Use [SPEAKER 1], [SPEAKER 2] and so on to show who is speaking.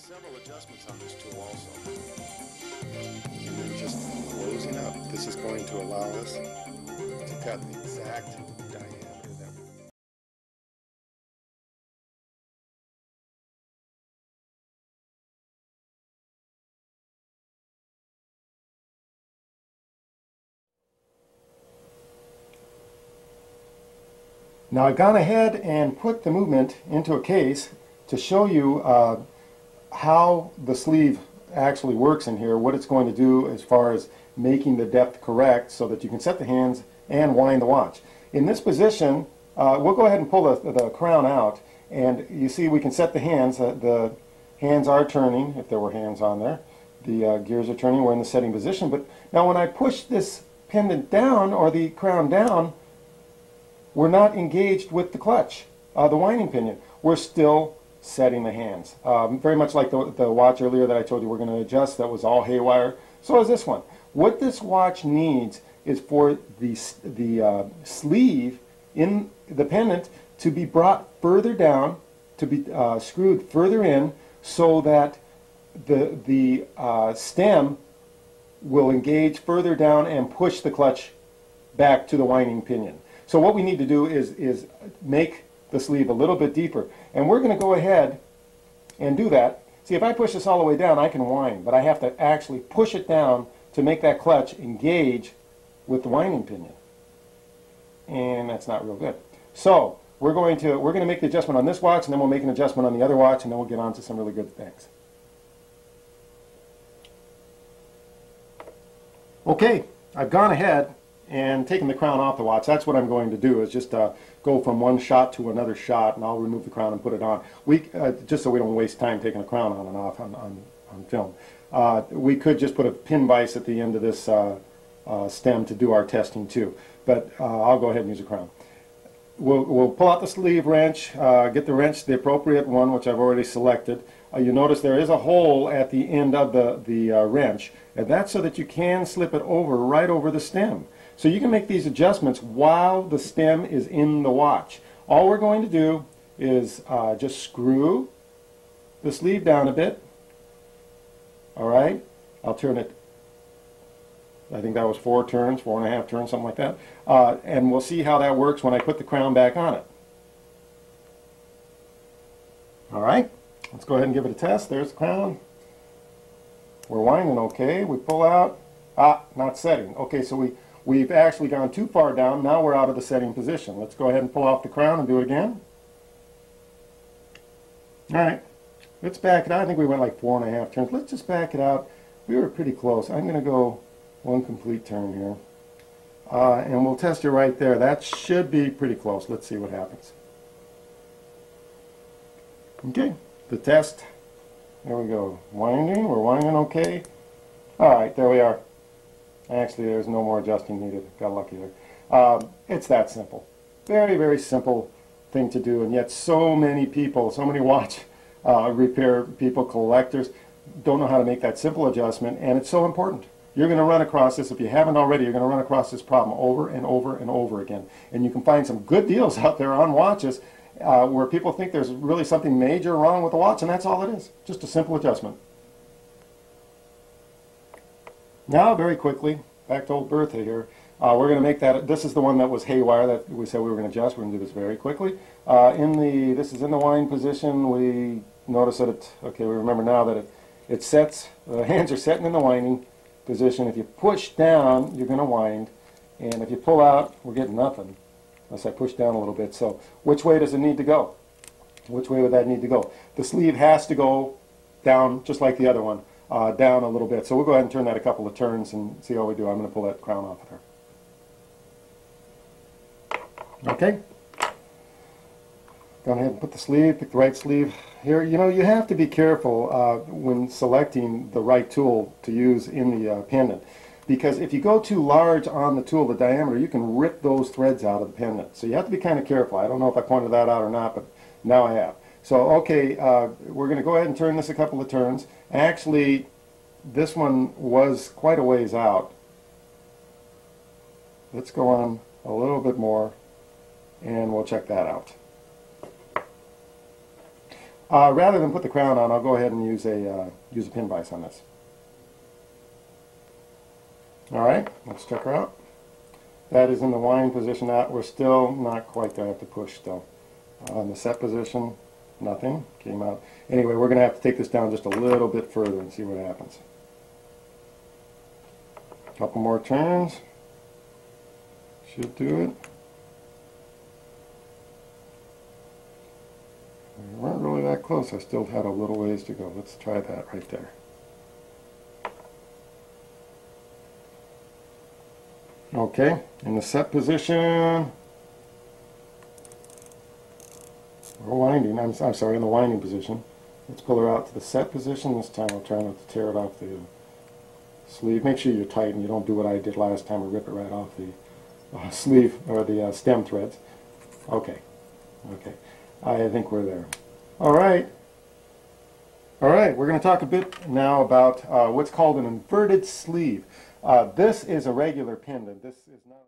[SPEAKER 1] several adjustments on this tool also. And then just closing up, this is going to allow us to cut the exact diameter that we need. Now I've gone ahead and put the movement into a case to show you how the sleeve actually works in here, what it's going to do as far as making the depth correct so that you can set the hands and wind the watch. In this position, we'll go ahead and pull the crown out, and you see we can set the hands. The hands are turning, if there were hands on there. The gears are turning, we're in the setting position. But now when I push this pendant down, or the crown down, we're not engaged with the clutch, the winding pinion. We're still setting the hands. Very much like the watch earlier that I told you we're going to adjust, that was all haywire. So is this one. What this watch needs is for the sleeve in the pendant to be brought further down, to be screwed further in, so that the stem will engage further down and push the clutch back to the winding pinion. So what we need to do is make the sleeve a little bit deeper. And we're going to go ahead and do that. See, if I push this all the way down, I can wind, but I have to actually push it down to make that clutch engage with the winding pinion. And that's not real good. So we're going to make the adjustment on this watch, and then we'll make an adjustment on the other watch, and then we'll get on to some really good things. Okay, I've gone ahead and taken the crown off the watch. That's what I'm going to do, is just go from one shot to another shot, and I'll remove the crown and put it on. Just so we don't waste time taking a crown on and off on film. We could just put a pin vise at the end of this stem to do our testing too, but I'll go ahead and use a crown. We'll pull out the sleeve wrench, get the wrench, the appropriate one, which I've already selected. You notice there is a hole at the end of the wrench, and that's so that you can slip it over right over the stem. So you can make these adjustments while the stem is in the watch. All we're going to do is just screw the sleeve down a bit. All right, I'll turn it, I think that was 4 turns, 4.5 turns, something like that. And we'll see how that works when I put the crown back on it. All right, let's go ahead and give it a test. There's the crown. We're winding okay. We pull out. Not setting. Okay, so we've actually gone too far down. Now we're out of the setting position. Let's go ahead and pull off the crown and do it again. All right, let's back it out. I think we went like 4.5 turns. Let's just back it out. We were pretty close. I'm going to go 1 complete turn here. And we'll test it right there. That should be pretty close. Let's see what happens. Okay, the test. There we go. Winding. We're winding okay. All right, there we are. Actually, there's no more adjusting needed. Got lucky there. It's that simple. Very, very simple thing to do, and yet so many people, so many watch repair people, collectors, don't know how to make that simple adjustment, and it's so important. You're going to run across this, if you haven't already, you're going to run across this problem over and over and over again. And you can find some good deals out there on watches where people think there's really something major wrong with the watch, and that's all it is. Just a simple adjustment. Now, very quickly, back to old Bertha here. We're going to make that, this is the one that was haywire that we said we were going to adjust. We're going to do this very quickly. This is in the wind position. We notice that we remember now that it sets, the hands are setting in the winding position. If you push down, you're going to wind. And if you pull out, we're getting nothing, unless I push down a little bit. So which way does it need to go? Which way would that need to go? The sleeve has to go down, just like the other one. Down a little bit. So we'll go ahead and turn that a couple of turns and see how we do. I'm going to pull that crown off of her. Okay. Go ahead and put the sleeve, pick the right sleeve. Here, you know, you have to be careful when selecting the right tool to use in the pendant. Because if you go too large on the tool, the diameter, you can rip those threads out of the pendant. So you have to be kind of careful. I don't know if I pointed that out or not, but now I have. So, okay, we're going to go ahead and turn this a couple of turns. Actually, this one was quite a ways out. Let's go on a little bit more, and we'll check that out. Rather than put the crown on, I'll go ahead and use a pin vise on this. All right, let's check her out. That is in the winding position. That we're still not quite there. I have to push still. In the set position, nothing came out. Anyway, we're going to have to take this down just a little bit further and see what happens. Couple more turns. Should do it. We weren't really that close. I still had a little ways to go. Let's try that right there. Okay, in the set position, we're winding. I'm sorry, in the winding position. Let's pull her out to the set position. This time I'll try not to tear it off the sleeve. Make sure you're tight and you don't do what I did last time and rip it right off the sleeve or the stem threads. Okay, okay. I think we're there. All right. All right, we're going to talk a bit now about what's called an inverted sleeve. This is a regular pendant. This is not